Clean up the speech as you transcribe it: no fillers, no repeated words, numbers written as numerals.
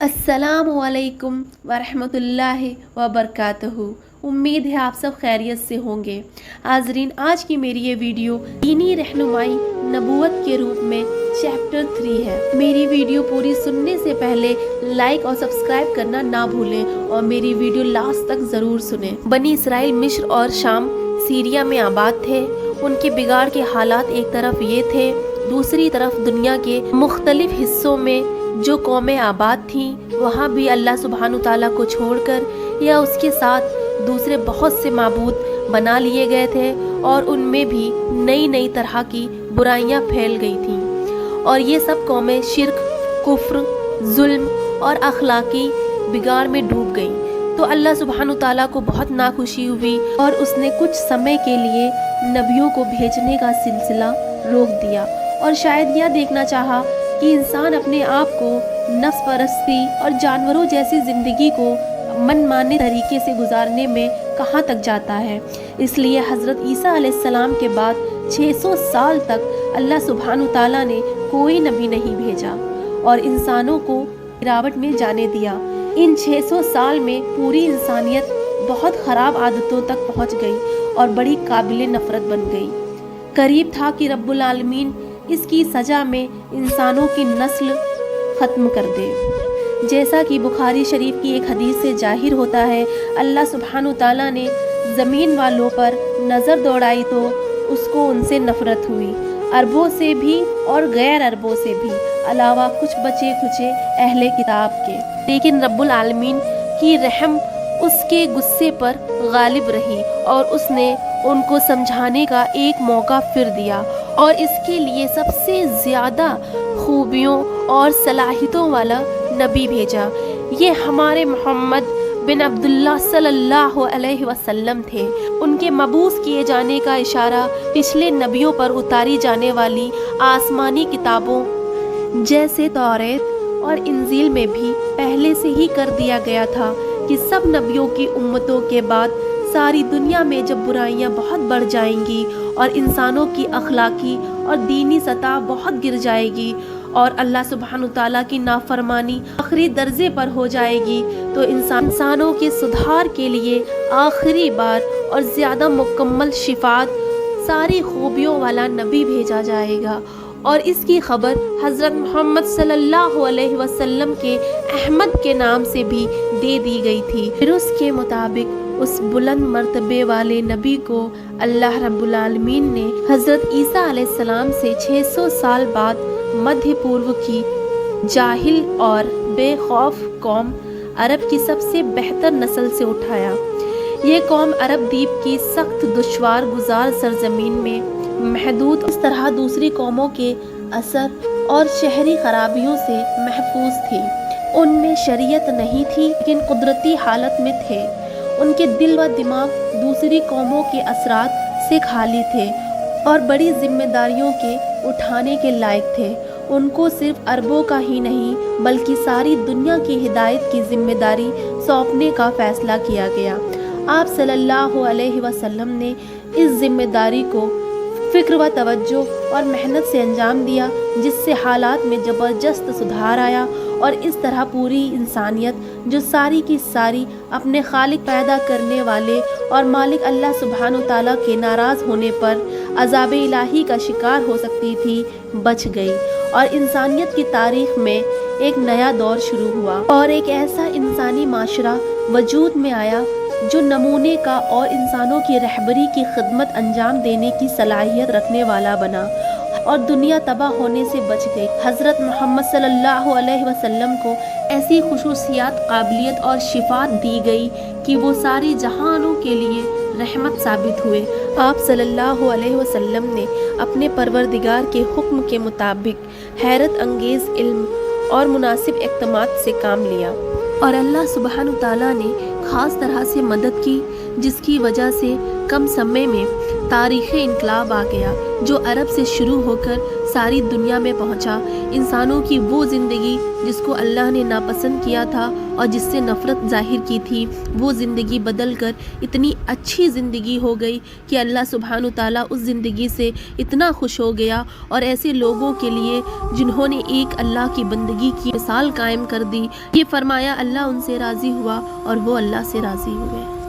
अस्सलामुअलैकुम वरहमतुल्लाहि वबरकातुहू। उम्मीद है आप सब खैरियत से होंगे। हाज़रीन, आज की मेरी ये वीडियो दीनी रहनुमाई नबूवत के रूप में चैप्टर 3 है। मेरी वीडियो पूरी सुनने से पहले लाइक और सब्सक्राइब करना ना भूलें और मेरी वीडियो लास्ट तक ज़रूर सुनें। बनी इसराइल मिस्र और शाम सीरिया में आबाद थे। उनके बिगाड़ के हालात एक तरफ ये थे, दूसरी तरफ दुनिया के मुख्तलिफ हिस्सों में जो कौमें आबाद थीं, वहाँ भी अल्लाह सुब्हानु ताला को छोड़कर या उसके साथ दूसरे बहुत से माबूद बना लिए गए थे और उनमें भी नई नई तरह की बुराइयां फैल गई थीं। और ये सब कौमें शिर्क, कुफ्र, जुल्म और अखलाकी बिगाड़ में डूब गईं। तो अल्लाह सुब्हानु ताला को बहुत नाखुशी हुई और उसने कुछ समय के लिए नबियों को भेजने का सिलसिला रोक दिया और शायद यह देखना चाहा कि इंसान अपने आप को नफ्स परस्ती और जानवरों जैसी ज़िंदगी को मनमाने तरीके से गुजारने में कहाँ तक जाता है। इसलिए हज़रत ईसा अलैहिस्सलाम के बाद 600 साल तक अल्लाह सुब्हानु ताला ने कोई नबी नहीं भेजा और इंसानों को गिरावट में जाने दिया। इन 600 साल में पूरी इंसानियत बहुत ख़राब आदतों तक पहुँच गई और बड़ी काबिल नफ़रत बन गई। करीब था कि रब्बुल आलमीन इसकी सज़ा में इंसानों की नस्ल ख़त्म कर दे। जैसा कि बुखारी शरीफ की एक हदीस से जाहिर होता है, अल्लाह सुब्हानु ताला ने ज़मीन वालों पर नज़र दौड़ाई तो उसको उनसे नफ़रत हुई, अरबों से भी और गैर अरबों से भी, अलावा कुछ बचे खुचे अहले किताब के। लेकिन रब्बुल आलमीन की रहम उसके गुस्से पर गालिब रही और उसने उनको समझाने का एक मौका फिर दिया और इसके लिए सबसे ज़्यादा खूबियों और सलाहियतों वाला नबी भेजा। ये हमारे मोहम्मद बिन अब्दुल्ला सल्लल्लाहु अलैहि वसल्लम थे। उनके मबूस किए जाने का इशारा पिछले नबियों पर उतारी जाने वाली आसमानी किताबों जैसे तौरेत और इंजील में भी पहले से ही कर दिया गया था कि सब नबियों की उम्मतों के बाद सारी दुनिया में जब बुराइयां बहुत बढ़ जाएंगी और इंसानों की अखलाकी और दीनी सतह बहुत गिर जाएगी और अल्लाह सुब्हानु ताला की नाफरमानी आखिरी दर्जे पर हो जाएगी, तो इंसानों के सुधार के लिए आखिरी बार और ज़्यादा मुकम्मल शिफात सारी खूबियों वाला नबी भेजा जाएगा। और इसकी खबर हज़रत मोहम्मद सल्लल्लाहु अलैहि वसल्लम के अहमद के नाम से भी दे दी गई थी। फिर उसके मुताबिक उस बुलंद मर्तबे वाले नबी को अल्लाह रब्बुल आलमीन ने हज़रत ईसा अलैहिस्सलाम से 600 साल बाद मध्य पूर्व की जाहिल और बेखौफ कौम अरब की सबसे बेहतर नस्ल से उठाया। ये कौम अरब द्वीप की सख्त दुश्वार गुजार सरजमीन में महदूद इस तरह दूसरी कौमों के असर और शहरी खराबियों से महफूज थी। उनमें शरीयत नहीं थी लेकिन कुदरती हालत में थे। उनके दिल व दिमाग दूसरी कौमों के असरात से खाली थे और बड़ी जिम्मेदारियों के उठाने के लायक थे। उनको सिर्फ अरबों का ही नहीं बल्कि सारी दुनिया की हिदायत की जिम्मेदारी सौंपने का फैसला किया गया। आप सल्लल्लाहु अलैहि वसल्लम ने इस जिम्मेदारी को फ़िक्र व तवज्जो और मेहनत से अंजाम दिया, जिससे हालात में ज़बरदस्त सुधार आया और इस तरह पूरी इंसानियत जो सारी की सारी अपने खालिक पैदा करने वाले और मालिक अल्लाह सुब्हानु ताला के नाराज़ होने पर अज़ाब इलाही का शिकार हो सकती थी, बच गई और इंसानियत की तारीख़ में एक नया दौर शुरू हुआ और एक ऐसा इंसानी माशरा वजूद में आया जो नमूने का और इंसानों की रहबरी की खिदमत अंजाम देने की सलाहियत रखने वाला बना और दुनिया तबाह होने से बच गई। हज़रत मोहम्मद सल्लल्लाहु अलैहि वसल्लम को ऐसी खुसूसियात, काबिलियत और शिफात दी गई कि वो सारी जहानों के लिए रहमत साबित हुए। आप सल्लल्लाहु अलैहि वसल्लम ने अपने परवरदिगार के हुक्म के मुताबिक हैरत अंगेज़ इल्म और मुनासिब इक़दामात से काम लिया और अल्लाह सुब्हानु ताला ने ख़ास तरह से मदद की, जिसकी वजह से कम समय में तारीख़ इनकलाब आ गया जो अरब से शुरू होकर सारी दुनिया में पहुंचा। इंसानों की वो ज़िंदगी जिसको अल्लाह ने नापसंद किया था और जिससे नफ़रत ज़ाहिर की थी, वो ज़िंदगी बदल कर इतनी अच्छी ज़िंदगी हो गई कि अल्लाह सुब्हानु ताला उस ज़िंदगी से इतना खुश हो गया। और ऐसे लोगों के लिए जिन्होंने एक अल्लाह की बंदगी की मिसाल कायम कर दी, ये फरमाया अल्लाह उनसे राज़ी हुआ और वो अल्लाह से राज़ी हुए।